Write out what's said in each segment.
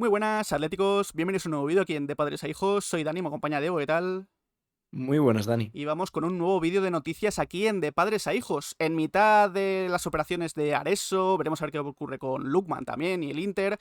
Muy buenas, atléticos. Bienvenidos a un nuevo vídeo aquí en De Padres a Hijos. Soy Dani, me acompaña Diego, ¿qué tal? Muy buenas, Dani. Y vamos con un nuevo vídeo de noticias aquí en De Padres a Hijos. En mitad de las operaciones de Areso, veremos a ver qué ocurre con Lookman también y el Inter.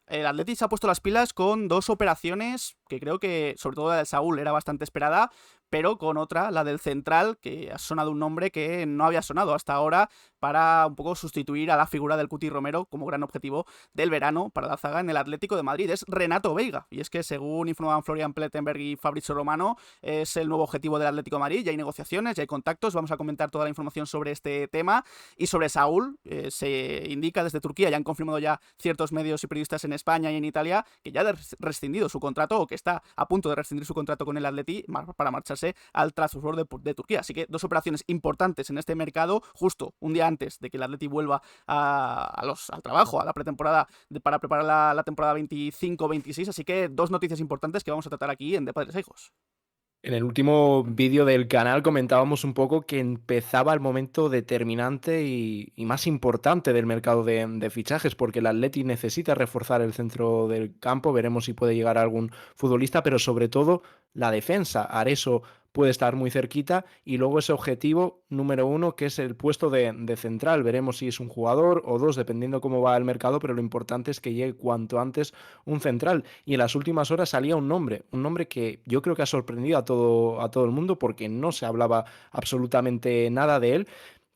El Atleti se ha puesto las pilas con dos operaciones que creo que, sobre todo la del Saúl, era bastante esperada, pero con otra, la del central, que ha sonado un nombre que no había sonado hasta ahora para un poco sustituir a la figura del Cuti Romero como gran objetivo del verano para la zaga en el Atlético de Madrid. Es Renato Veiga, y es que según informaban Florian Plettenberg y Fabrizio Romano, es el nuevo objetivo del Atlético de Madrid. Ya hay negociaciones, ya hay contactos, vamos a comentar toda la información sobre este tema. Y sobre Saúl, se indica desde Turquía, ya han confirmado ya ciertos medios y periodistas en España y en Italia, que ya ha rescindido su contrato o que está a punto de rescindir su contrato con el Atleti para marcharse al Trabzonspor de Turquía. Así que dos operaciones importantes en este mercado, justo un día antes de que el Atleti vuelva al trabajo, a la pretemporada, para preparar la temporada 25-26. Así que dos noticias importantes que vamos a tratar aquí en De Padres a Hijos. En el último vídeo del canal comentábamos un poco que empezaba el momento determinante y más importante del mercado de fichajes, porque el Atleti necesita reforzar el centro del campo, veremos si puede llegar algún futbolista, pero sobre todo la defensa. Areso puede estar muy cerquita y luego ese objetivo número uno que es el puesto de central. Veremos si es un jugador o dos, dependiendo cómo va el mercado, pero lo importante es que llegue cuanto antes un central. Y en las últimas horas salía un nombre que yo creo que ha sorprendido a todo el mundo porque no se hablaba absolutamente nada de él,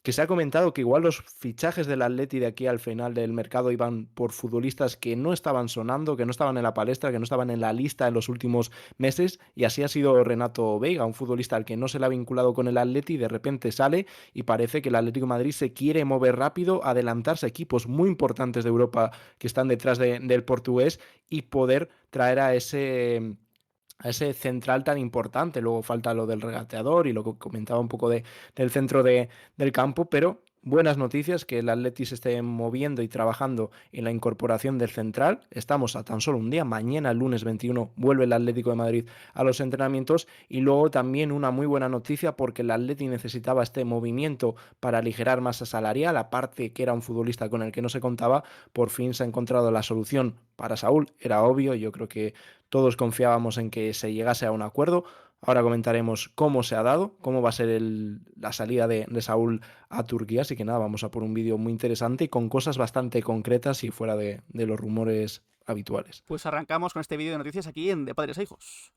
que se ha comentado que igual los fichajes del Atleti de aquí al final del mercado iban por futbolistas que no estaban sonando, que no estaban en la palestra, que no estaban en la lista en los últimos meses, y así ha sido Renato Veiga, un futbolista al que no se le ha vinculado con el Atleti, de repente sale y parece que el Atlético de Madrid se quiere mover rápido, adelantarse a equipos muy importantes de Europa que están detrás del portugués y poder traer a ese central tan importante. Luego falta lo del regateador y lo que comentaba un poco del centro del campo, pero buenas noticias que el Atleti se esté moviendo y trabajando en la incorporación del central. Estamos a tan solo un día, mañana, el lunes 21, vuelve el Atlético de Madrid a los entrenamientos y luego también una muy buena noticia porque el Atleti necesitaba este movimiento para aligerar masa salarial, aparte que era un futbolista con el que no se contaba, por fin se ha encontrado la solución para Saúl, era obvio, yo creo que todos confiábamos en que se llegase a un acuerdo. Ahora comentaremos cómo se ha dado, cómo va a ser la salida de Saúl a Turquía. Así que nada, vamos a por un vídeo muy interesante y con cosas bastante concretas y fuera de los rumores habituales. Pues arrancamos con este vídeo de noticias aquí en De Padres a Hijos.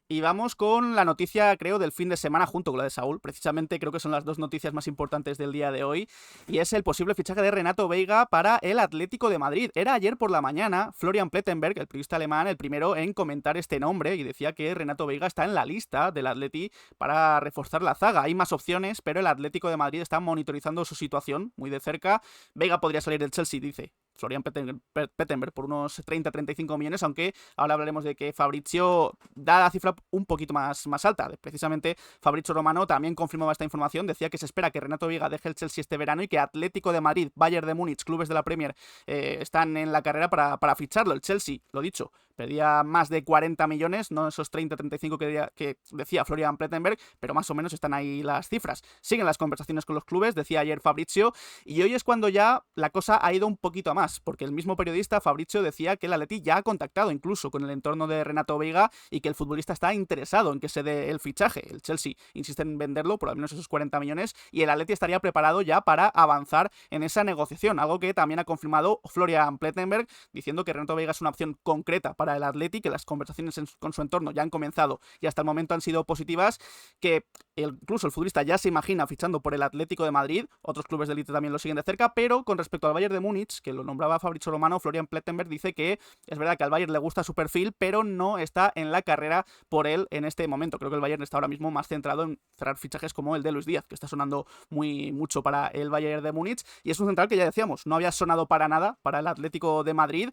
Y vamos con la noticia, creo, del fin de semana junto con la de Saúl. Precisamente creo que son las dos noticias más importantes del día de hoy. Y es el posible fichaje de Renato Veiga para el Atlético de Madrid. Era ayer por la mañana Florian Plettenberg, el periodista alemán, el primero en comentar este nombre. Y decía que Renato Veiga está en la lista del Atleti para reforzar la zaga. Hay más opciones, pero el Atlético de Madrid está monitorizando su situación muy de cerca. Veiga podría salir del Chelsea, dice Florian Plettenberg, por unos 30-35 millones, aunque ahora hablaremos de que Fabrizio da la cifra un poquito más alta. Precisamente Fabrizio Romano también confirmaba esta información, decía que se espera que Renato Veiga deje el Chelsea este verano y que Atlético de Madrid, Bayern de Múnich, clubes de la Premier están en la carrera para ficharlo. El Chelsea, lo dicho, pedía más de 40 millones, no esos 30-35 que decía Florian Plettenberg, pero más o menos están ahí las cifras. Siguen las conversaciones con los clubes, decía ayer Fabrizio, y hoy es cuando ya la cosa ha ido un poquito a más, porque el mismo periodista Fabrizio decía que el Atleti ya ha contactado incluso con el entorno de Renato Veiga y que el futbolista está interesado en que se dé el fichaje. El Chelsea insiste en venderlo por al menos esos 40 millones y el Atleti estaría preparado ya para avanzar en esa negociación, algo que también ha confirmado Florian Plettenberg, diciendo que Renato Veiga es una opción concreta para el Atleti, que las conversaciones con su entorno ya han comenzado y hasta el momento han sido positivas, que incluso el futbolista ya se imagina fichando por el Atlético de Madrid, otros clubes de élite también lo siguen de cerca, pero con respecto al Bayern de Múnich, que lo nombraba Fabrizio Romano, Florian Plettenberg dice que es verdad que al Bayern le gusta su perfil, pero no está en la carrera por él en este momento. Creo que el Bayern está ahora mismo más centrado en cerrar fichajes como el de Luis Díaz, que está sonando mucho para el Bayern de Múnich, y es un central que ya decíamos, no había sonado para nada para el Atlético de Madrid.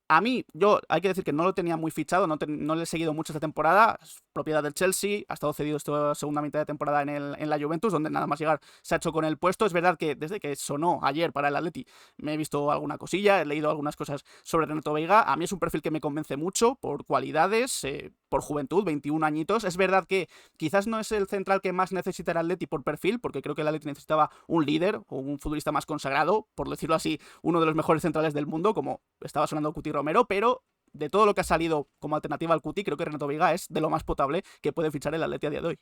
A mí, hay que decir que no lo tenía muy fichado, no le he seguido mucho esta temporada. propiedad del Chelsea, ha estado cedido esta segunda mitad de temporada en la Juventus, donde nada más llegar se ha hecho con el puesto. Es verdad que desde que sonó ayer para el Atleti me he visto alguna cosilla, he leído algunas cosas sobre Renato Veiga. A mí es un perfil que me convence mucho por cualidades, por juventud, 21 añitos. Es verdad que quizás no es el central que más necesita el Atleti por perfil, porque creo que el Atleti necesitaba un líder o un futbolista más consagrado, por decirlo así, uno de los mejores centrales del mundo, como estaba sonando Cuti Romero, pero de todo lo que ha salido como alternativa al Cuti, creo que Renato Veiga es de lo más potable que puede fichar el Atleti a día de hoy.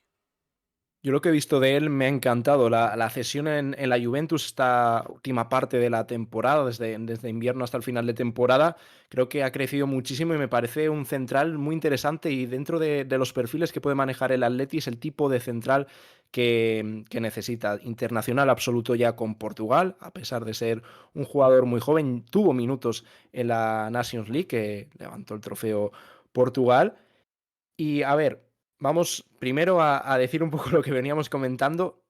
Yo lo que he visto de él me ha encantado. La cesión en la Juventus, esta última parte de la temporada, desde invierno hasta el final de temporada, creo que ha crecido muchísimo y me parece un central muy interesante. Y dentro de los perfiles que puede manejar el Atleti es el tipo de central que necesita. Internacional absoluto ya con Portugal, a pesar de ser un jugador muy joven, tuvo minutos en la Nations League, que levantó el trofeo Portugal. Y a ver, vamos primero a decir un poco lo que veníamos comentando.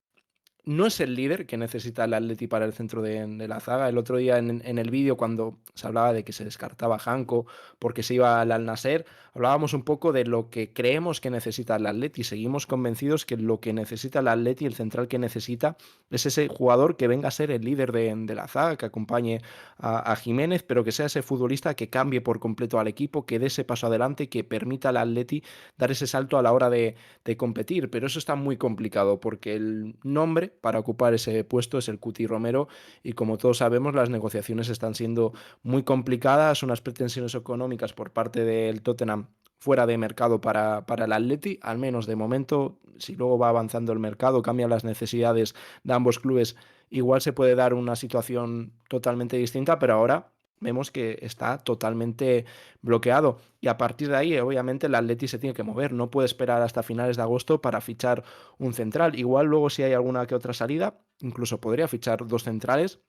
No es el líder que necesita el Atleti para el centro de la zaga. El otro día en el vídeo, cuando se hablaba de que se descartaba Janko porque se iba al Al-Nassr, hablábamos un poco de lo que creemos que necesita el Atleti. Seguimos convencidos que lo que necesita el Atleti, el central que necesita, es ese jugador que venga a ser el líder de la zaga, que acompañe a Jiménez, pero que sea ese futbolista que cambie por completo al equipo, que dé ese paso adelante, que permita al Atleti dar ese salto a la hora de competir. Pero eso está muy complicado porque el nombre para ocupar ese puesto es el Cuti Romero y como todos sabemos las negociaciones están siendo muy complicadas, unas pretensiones económicas por parte del Tottenham fuera de mercado para el Atleti, al menos de momento. Si luego va avanzando el mercado, cambian las necesidades de ambos clubes, igual se puede dar una situación totalmente distinta, pero ahora vemos que está totalmente bloqueado. Y a partir de ahí, obviamente, el Atleti se tiene que mover. No puede esperar hasta finales de agosto para fichar un central. Igual luego si hay alguna que otra salida, incluso podría fichar dos centrales,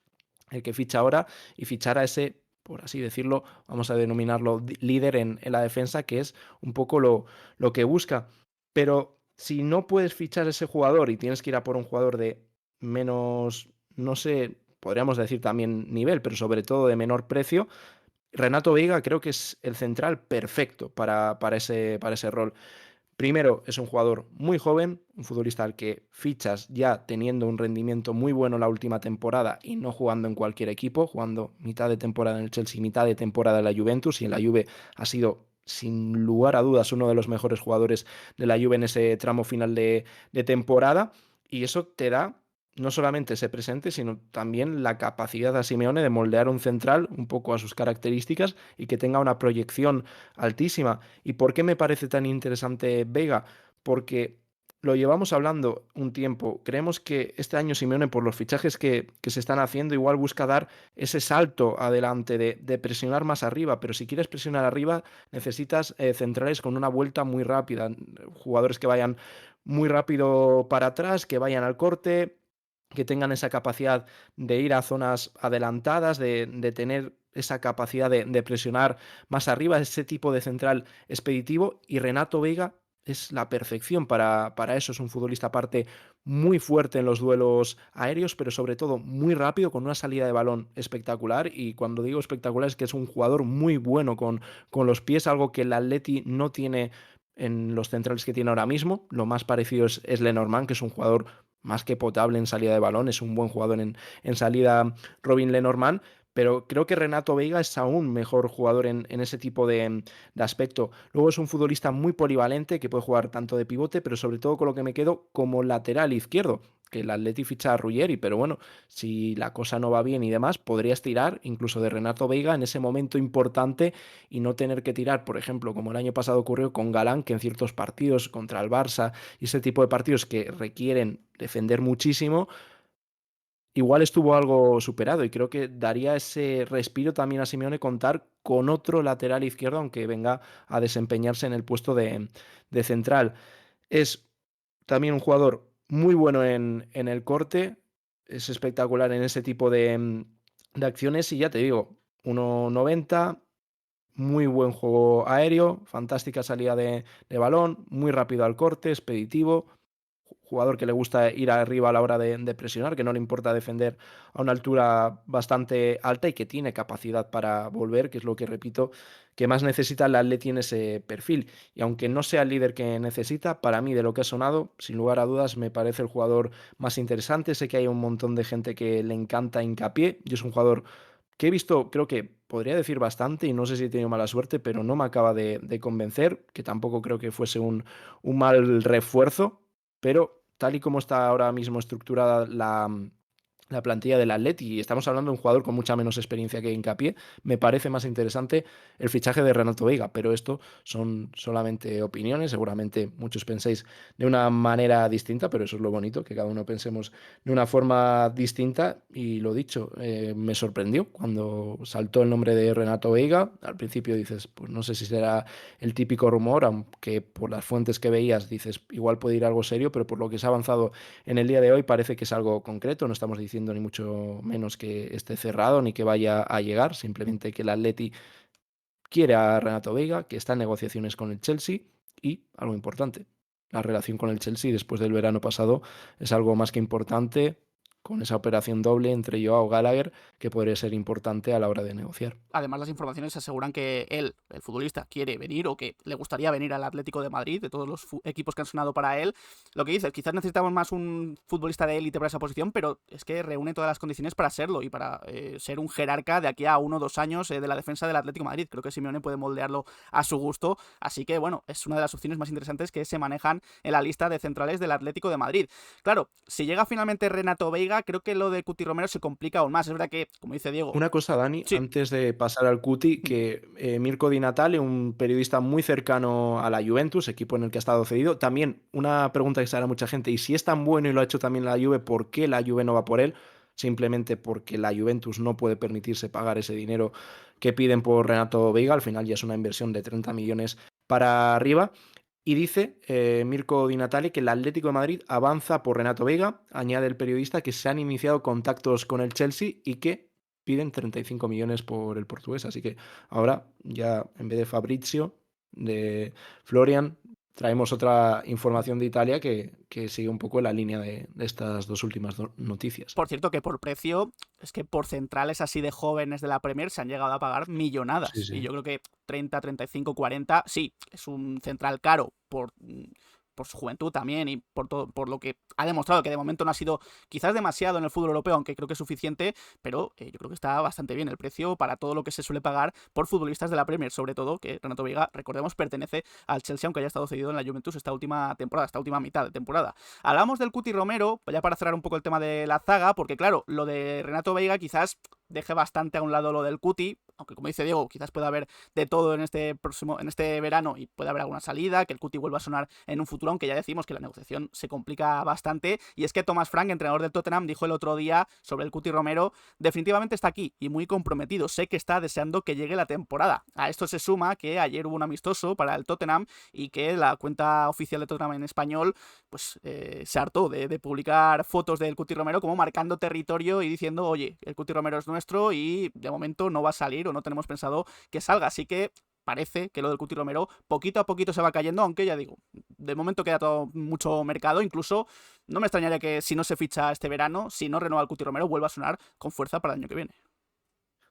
el que ficha ahora, y fichar a ese, por así decirlo, vamos a denominarlo líder en la defensa, que es un poco lo que busca. Pero si no puedes fichar ese jugador y tienes que ir a por un jugador de menos, no sé, podríamos decir también nivel, pero sobre todo de menor precio, Renato Veiga creo que es el central perfecto para ese rol. Primero, es un jugador muy joven, un futbolista al que fichas ya teniendo un rendimiento muy bueno la última temporada y no jugando en cualquier equipo, jugando mitad de temporada en el Chelsea, mitad de temporada en la Juventus, y en la Juve ha sido sin lugar a dudas uno de los mejores jugadores de la Juve en ese tramo final de temporada, y eso te da no solamente ese presente, sino también la capacidad a Simeone de moldear un central un poco a sus características y que tenga una proyección altísima. ¿Y por qué me parece tan interesante Vega? Porque lo llevamos hablando un tiempo. Creemos que este año Simeone, por los fichajes que se están haciendo, igual busca dar ese salto adelante de presionar más arriba. Pero si quieres presionar arriba, necesitas centrales con una vuelta muy rápida. Jugadores que vayan muy rápido para atrás, que vayan al corte, que tengan esa capacidad de ir a zonas adelantadas, de tener esa capacidad de presionar más arriba, ese tipo de central expeditivo. Y Renato Veiga es la perfección para eso. Es un futbolista aparte muy fuerte en los duelos aéreos, pero sobre todo muy rápido, con una salida de balón espectacular. Y cuando digo espectacular es que es un jugador muy bueno con los pies, algo que el Atleti no tiene en los centrales que tiene ahora mismo. Lo más parecido es Lenormand, que es un jugador más que potable en salida de balón, es un buen jugador en salida Robin Lenormand, pero creo que Renato Veiga es aún mejor jugador en ese tipo de aspecto. Luego es un futbolista muy polivalente que puede jugar tanto de pivote, pero sobre todo con lo que me quedo como lateral izquierdo, que el Atleti ficha a Ruggeri, pero bueno, si la cosa no va bien y demás, podrías tirar incluso de Renato Veiga en ese momento importante y no tener que tirar, por ejemplo, como el año pasado ocurrió con Galán, que en ciertos partidos contra el Barça y ese tipo de partidos que requieren defender muchísimo, igual estuvo algo superado y creo que daría ese respiro también a Simeone contar con otro lateral izquierdo, aunque venga a desempeñarse en el puesto de central. Es también un jugador muy bueno en el corte, es espectacular en ese tipo de acciones y ya te digo, 1,90, muy buen juego aéreo, fantástica salida de balón, muy rápido al corte, expeditivo, jugador que le gusta ir arriba a la hora de presionar, que no le importa defender a una altura bastante alta y que tiene capacidad para volver, que es lo que repito, que más necesita el Atleti en ese perfil. Y aunque no sea el líder que necesita, para mí de lo que ha sonado, sin lugar a dudas, me parece el jugador más interesante. Sé que hay un montón de gente que le encanta Hincapié y es un jugador que he visto, creo que podría decir bastante, y no sé si he tenido mala suerte, pero no me acaba de convencer, que tampoco creo que fuese un mal refuerzo, pero tal y como está ahora mismo estructurada la plantilla del Atleti, y estamos hablando de un jugador con mucha menos experiencia que Hincapié, me parece más interesante el fichaje de Renato Veiga, pero esto son solamente opiniones, seguramente muchos penséis de una manera distinta, pero eso es lo bonito, que cada uno pensemos de una forma distinta, y lo dicho, me sorprendió cuando saltó el nombre de Renato Veiga. Al principio dices, pues no sé si será el típico rumor, aunque por las fuentes que veías dices, igual puede ir algo serio, pero por lo que se ha avanzado en el día de hoy parece que es algo concreto, no estamos diciendo ni mucho menos que esté cerrado ni que vaya a llegar, simplemente que el Atleti quiere a Renato Veiga, que está en negociaciones con el Chelsea y algo importante, la relación con el Chelsea después del verano pasado es algo más que importante, con esa operación doble entre Joao Gallagher que podría ser importante a la hora de negociar. Además, las informaciones aseguran que él, el futbolista, quiere venir o que le gustaría venir al Atlético de Madrid, de todos los equipos que han sonado para él. Lo que dices, quizás necesitamos más un futbolista de élite para esa posición, pero es que reúne todas las condiciones para serlo y para ser un jerarca de aquí a 1 o 2 años de la defensa del Atlético de Madrid. Creo que Simeone puede moldearlo a su gusto, así que bueno, es una de las opciones más interesantes que se manejan en la lista de centrales del Atlético de Madrid. Claro, si llega finalmente Renato Veiga, creo que lo de Cuti Romero se complica aún más. Es verdad que, como dice Diego... Una cosa, Dani, Sí. antes de pasar al Cuti, que Mirko Di Natale, un periodista muy cercano a la Juventus, equipo en el que ha estado cedido, también una pregunta que se hará mucha gente, y si es tan bueno y lo ha hecho también la Juve, ¿por qué la Juve no va por él? Simplemente porque la Juventus no puede permitirse pagar ese dinero que piden por Renato Veiga, al final ya es una inversión de 30 millones para arriba. Y dice Mirko Di Natale que el Atlético de Madrid avanza por Renato Veiga, añade el periodista que se han iniciado contactos con el Chelsea y que piden 35 millones por el portugués, así que ahora ya en vez de Fabrizio, de Florian, traemos otra información de Italia que sigue un poco la línea de estas dos últimas noticias. Por cierto, que por precio, es que por centrales así de jóvenes de la Premier se han llegado a pagar Sí, millonadas. Y sí. yo creo que 30, 35, 40, sí, es un central caro por su juventud también y por todo, por lo que ha demostrado, que de momento no ha sido quizás demasiado en el fútbol europeo, aunque creo que es suficiente, pero yo creo que está bastante bien el precio para todo lo que se suele pagar por futbolistas de la Premier, sobre todo que Renato Veiga, recordemos, pertenece al Chelsea, aunque haya estado cedido en la Juventus esta última temporada, esta última mitad de temporada. Hablamos del Cuti Romero, ya para cerrar un poco el tema de la zaga, porque claro, lo de Renato Veiga quizás deje bastante a un lado lo del Cuti, aunque como dice Diego, quizás pueda haber de todo en este verano y puede haber alguna salida, que el Cuti vuelva a sonar en un futuro, aunque ya decimos que la negociación se complica bastante. Y es que Thomas Frank, entrenador del Tottenham, dijo el otro día sobre el Cuti Romero, definitivamente está aquí y muy comprometido, sé que está deseando que llegue la temporada. A esto se suma que ayer hubo un amistoso para el Tottenham y que la cuenta oficial de Tottenham en español pues se hartó de publicar fotos del Cuti Romero como marcando territorio y diciendo, oye, el Cuti Romero es nuestro y de momento no va a salir o no tenemos pensado que salga, así que parece que lo del Cuti Romero poquito a poquito se va cayendo, aunque ya digo, de momento queda todo mucho mercado, incluso no me extrañaría que si no se ficha este verano, si no renueva el Cuti Romero, vuelva a sonar con fuerza para el año que viene.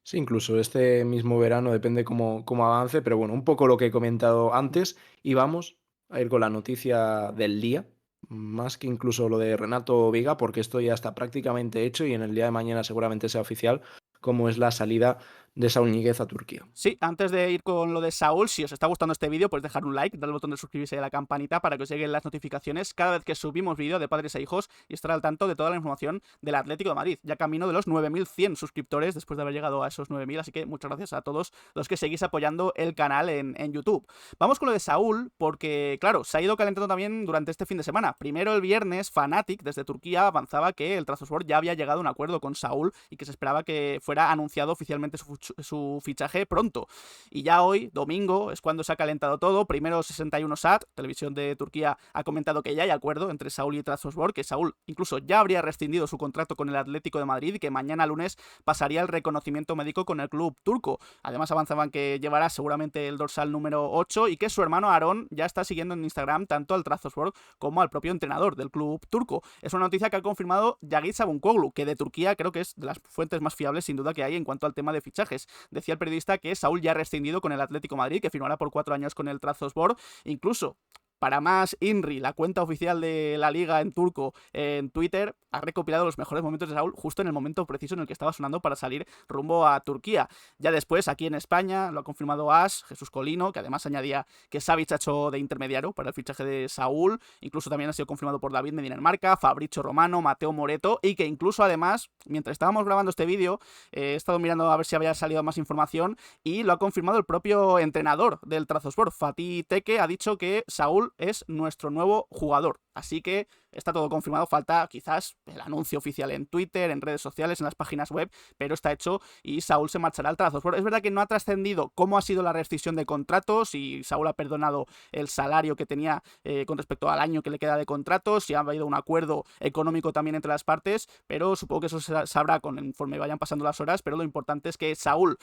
Sí, incluso este mismo verano, depende cómo avance, pero bueno, un poco lo que he comentado antes, y vamos a ir con la noticia del día, más que incluso lo de Renato Veiga, porque esto ya está prácticamente hecho y en el día de mañana seguramente sea oficial, como es la salida de Saúl Ñíguez a Turquía. Sí, antes de ir con lo de Saúl, si os está gustando este vídeo, pues dejar un like, darle al botón de suscribirse y a la campanita para que os lleguen las notificaciones cada vez que subimos vídeo de padres e hijos y estar al tanto de toda la información del Atlético de Madrid. Ya camino de los 9.100 suscriptores después de haber llegado a esos 9.000, así que muchas gracias a todos los que seguís apoyando el canal en YouTube. Vamos con lo de Saúl, porque claro, se ha ido calentando también durante este fin de semana. Primero el viernes, Fanatic desde Turquía avanzaba que el Trabzonspor ya había llegado a un acuerdo con Saúl y que se esperaba que fuera anunciado oficialmente su su fichaje pronto. Y ya hoy, domingo, es cuando se ha calentado todo. Primero 61 SAT, televisión de Turquía, ha comentado que ya hay acuerdo entre Saúl y Trabzonspor, que Saúl incluso ya habría rescindido su contrato con el Atlético de Madrid y que mañana lunes pasaría el reconocimiento médico con el club turco. Además avanzaban que llevará seguramente el dorsal número 8 y que su hermano Aarón ya está siguiendo en Instagram tanto al Trabzonspor como al propio entrenador del club turco. Es una noticia que ha confirmado Yagit Sabunkoglu, que de Turquía creo que es de las fuentes más fiables sin duda que hay en cuanto al tema de fichajes. Decía el periodista que Saúl ya ha rescindido con el Atlético de Madrid, que firmará por 4 años con el Trabzonspor. Incluso para más, INRI, la cuenta oficial de la liga en turco en Twitter, ha recopilado los mejores momentos de Saúl justo en el momento preciso en el que estaba sonando para salir rumbo a Turquía. Ya después, aquí en España, lo ha confirmado As, Jesús Colino, que además añadía que Savic ha hecho de intermediario para el fichaje de Saúl. Incluso también ha sido confirmado por David Medina en Marca, Fabricio Romano, Mateo Moreto, y que incluso además, mientras estábamos grabando este vídeo, he estado mirando a ver si había salido más información y lo ha confirmado el propio entrenador del Trabzonspor, Fatih Tekke, ha dicho que Saúl es nuestro nuevo jugador. Así que está todo confirmado, falta quizás el anuncio oficial en Twitter, en redes sociales, en las páginas web, pero está hecho y Saúl se marchará al Trabzonspor. Es verdad que no ha trascendido cómo ha sido la rescisión de contratos, si Saúl ha perdonado el salario que tenía con respecto al año que le queda de contratos, si ha habido un acuerdo económico también entre las partes, pero supongo que eso se sabrá conforme vayan pasando las horas, pero lo importante es que Saúl,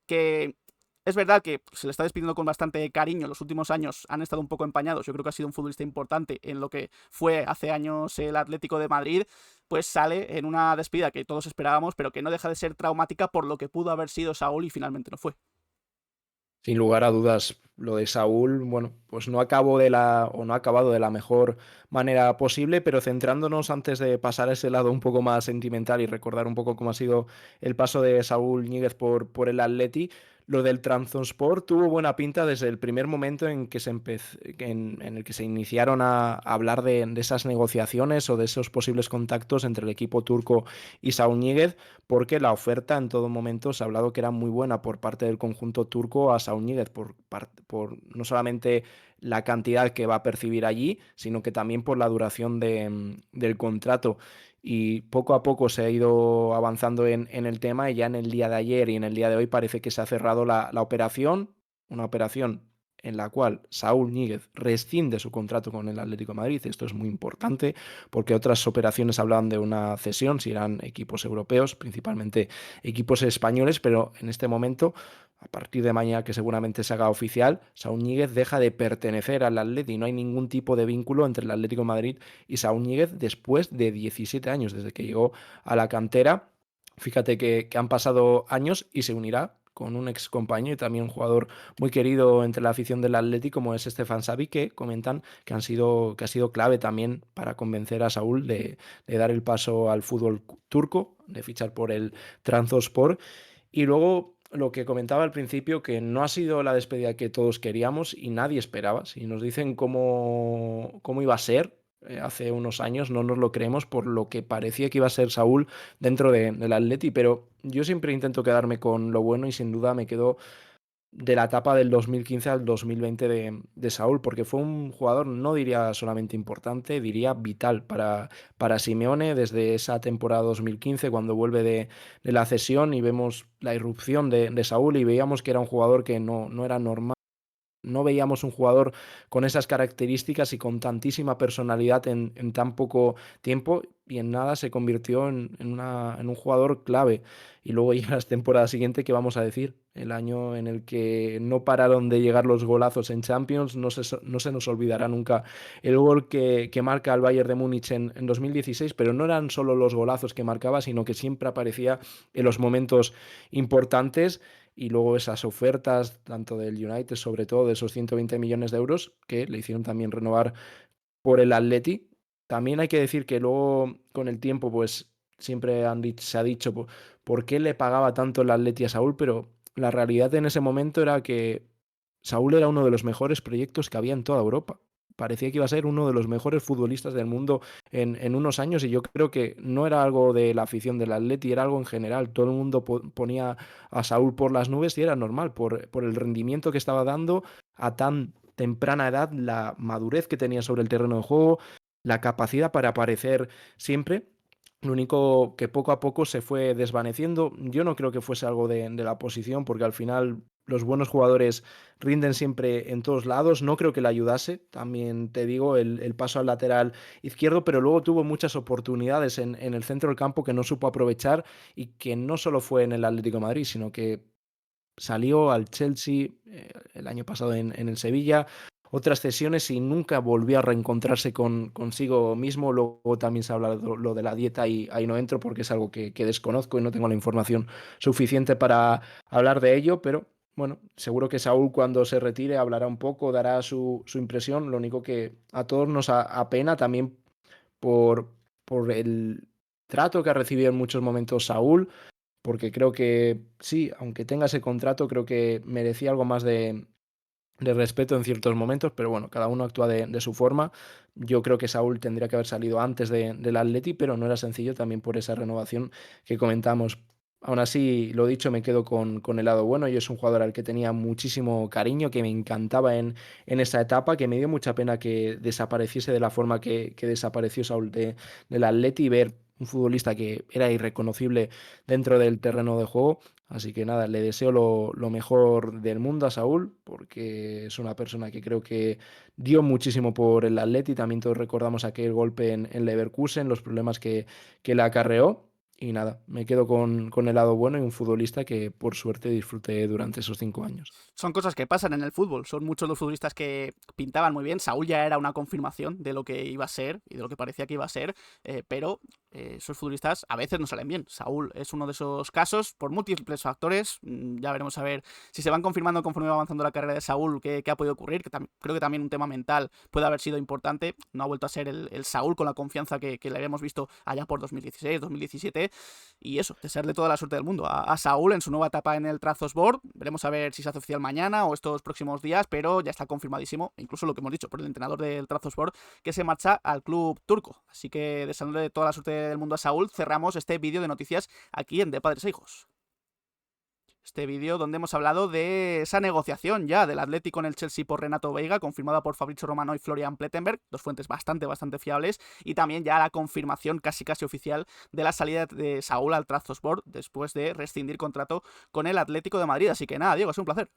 que es verdad que se le está despidiendo con bastante cariño. Los últimos años han estado un poco empañados. Yo creo que ha sido un futbolista importante en lo que fue hace años el Atlético de Madrid. Pues sale en una despedida que todos esperábamos, pero que no deja de ser traumática por lo que pudo haber sido Saúl y finalmente no fue. Sin lugar a dudas, lo de Saúl, bueno, pues no ha acabado de la mejor manera posible, pero centrándonos antes de pasar a ese lado un poco más sentimental y recordar un poco cómo ha sido el paso de Saúl Ñíguez por el Atleti, lo del Trabzonspor tuvo buena pinta desde el primer momento en que en el que se iniciaron a hablar de esas negociaciones o de esos posibles contactos entre el equipo turco y Saúl Ñíguez, porque la oferta en todo momento se ha hablado que era muy buena por parte del conjunto turco a Saúl Ñíguez, por no solamente la cantidad que va a percibir allí, sino que también por la duración del contrato. Y poco a poco se ha ido avanzando en el tema y ya en el día de ayer y en el día de hoy parece que se ha cerrado la operación, una operación en la cual Saúl Ñíguez rescinde su contrato con el Atlético de Madrid. Esto es muy importante porque otras operaciones hablan de una cesión, si eran equipos europeos, principalmente equipos españoles, pero en este momento, a partir de mañana que seguramente se haga oficial, Saúl Ñíguez deja de pertenecer al Atlético y no hay ningún tipo de vínculo entre el Atlético de Madrid y Saúl Ñíguez después de 17 años, desde que llegó a la cantera. Fíjate que han pasado años y se unirá con un ex compañero y también un jugador muy querido entre la afición del Atlético como es Stefan Savic, que comentan que ha sido clave también para convencer a Saúl de dar el paso al fútbol turco, de fichar por el Trabzonspor. Y luego lo que comentaba al principio, que no ha sido la despedida que todos queríamos y nadie esperaba. Si nos dicen cómo iba a ser hace unos años, no nos lo creemos por lo que parecía que iba a ser Saúl dentro del Atleti, pero yo siempre intento quedarme con lo bueno y sin duda me quedo de la etapa del 2015 al 2020 de Saúl, porque fue un jugador, no diría solamente importante, diría vital para Simeone desde esa temporada 2015, cuando vuelve de la cesión y vemos la irrupción de Saúl y veíamos que era un jugador que no era normal. No veíamos un jugador con esas características y con tantísima personalidad en tan poco tiempo y en nada se convirtió en un jugador clave. Y luego ya las temporadas siguientes, ¿qué vamos a decir? El año en el que no pararon de llegar los golazos en Champions, no se nos olvidará nunca el gol que marca el Bayern de Múnich en 2016, pero no eran solo los golazos que marcaba, sino que siempre aparecía en los momentos importantes y luego esas ofertas, tanto del United, sobre todo de esos 120 millones de euros, que le hicieron también renovar por el Atleti. También hay que decir que luego, con el tiempo, pues siempre se ha dicho por qué le pagaba tanto el Atleti a Saúl, pero la realidad en ese momento era que Saúl era uno de los mejores proyectos que había en toda Europa. Parecía que iba a ser uno de los mejores futbolistas del mundo en unos años y yo creo que no era algo de la afición del Atleti, era algo en general. Todo el mundo ponía a Saúl por las nubes y era normal por el rendimiento que estaba dando a tan temprana edad, la madurez que tenía sobre el terreno de juego, la capacidad para aparecer siempre. Lo único que poco a poco se fue desvaneciendo. Yo no creo que fuese algo de la posición, porque al final los buenos jugadores rinden siempre en todos lados. No creo que le ayudase, también te digo, el paso al lateral izquierdo, pero luego tuvo muchas oportunidades en el centro del campo que no supo aprovechar y que no solo fue en el Atlético de Madrid, sino que salió al Chelsea, el año pasado en el Sevilla, otras cesiones y nunca volvió a reencontrarse consigo mismo. Luego también se habla lo de la dieta y ahí no entro porque es algo que desconozco y no tengo la información suficiente para hablar de ello, pero bueno, seguro que Saúl cuando se retire hablará un poco, dará su impresión. Lo único que a todos nos apena también por, por el trato que ha recibido en muchos momentos Saúl, porque creo que sí, aunque tenga ese contrato, creo que merecía algo más de respeto en ciertos momentos, pero bueno, cada uno actúa de su forma. Yo creo que Saúl tendría que haber salido antes del Atleti, pero no era sencillo también por esa renovación que comentamos. Aún así, lo dicho, me quedo con el lado bueno. Yo es un jugador al que tenía muchísimo cariño, que me encantaba en esa etapa, que me dio mucha pena que desapareciese de la forma que desapareció Saúl del Atleti y ver un futbolista que era irreconocible dentro del terreno de juego. Así que nada, le deseo lo mejor del mundo a Saúl, porque es una persona que creo que dio muchísimo por el Atleti. También todos recordamos aquel golpe en Leverkusen, los problemas que le acarreó. Y nada, me quedo con el lado bueno y un futbolista que por suerte disfruté durante esos 5 años. Son cosas que pasan en el fútbol. Son muchos los futbolistas que pintaban muy bien. Saúl ya era una confirmación de lo que iba a ser y de lo que parecía que iba a ser, pero esos futbolistas a veces no salen bien. Saúl es uno de esos casos por múltiples factores. Ya veremos a ver si se van confirmando conforme va avanzando la carrera de Saúl qué ha podido ocurrir. Creo que también un tema mental puede haber sido importante. No ha vuelto a ser el Saúl con la confianza que le habíamos visto allá por 2016, 2017. Y eso, desearle toda la suerte del mundo a Saúl en su nueva etapa en el Trabzonspor. Veremos a ver si se hace oficial mañana o estos próximos días, pero ya está confirmadísimo, incluso lo que hemos dicho por el entrenador del Trabzonspor, que se marcha al club turco. Así que deseándole toda la suerte del mundo a Saúl, cerramos este vídeo de noticias aquí en De Padres a Hijos. Este vídeo donde hemos hablado de esa negociación ya del Atlético en el Chelsea por Renato Veiga, confirmada por Fabrizio Romano y Florian Plettenberg, dos fuentes bastante fiables, y también ya la confirmación casi oficial de la salida de Saúl al Trabzonspor después de rescindir contrato con el Atlético de Madrid. Así que nada, Diego, es un placer.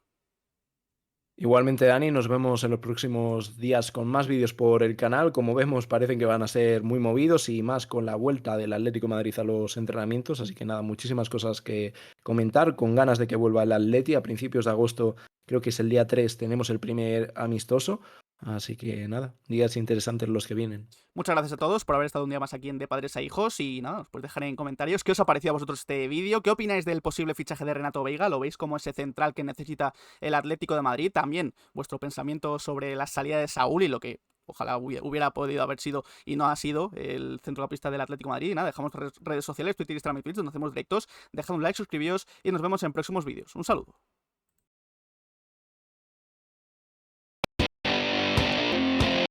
Igualmente, Dani, nos vemos en los próximos días con más vídeos por el canal. Como vemos, parecen que van a ser muy movidos y más con la vuelta del Atlético de Madrid a los entrenamientos. Así que nada, muchísimas cosas que comentar, con ganas de que vuelva el Atleti. A principios de agosto, creo que es el día 3, tenemos el primer amistoso. Así que nada, días interesantes los que vienen. Muchas gracias a todos por haber estado un día más aquí en De Padres a Hijos y nada, os podéis dejar en comentarios qué os ha parecido a vosotros este vídeo, qué opináis del posible fichaje de Renato Veiga, lo veis como ese central que necesita el Atlético de Madrid, también vuestro pensamiento sobre la salida de Saúl y lo que ojalá hubiera podido haber sido y no ha sido el centrocampista del Atlético de Madrid. Y nada, dejamos redes sociales, Twitter, Instagram y Twitch donde hacemos directos, dejad un like, suscribíos y nos vemos en próximos vídeos. Un saludo.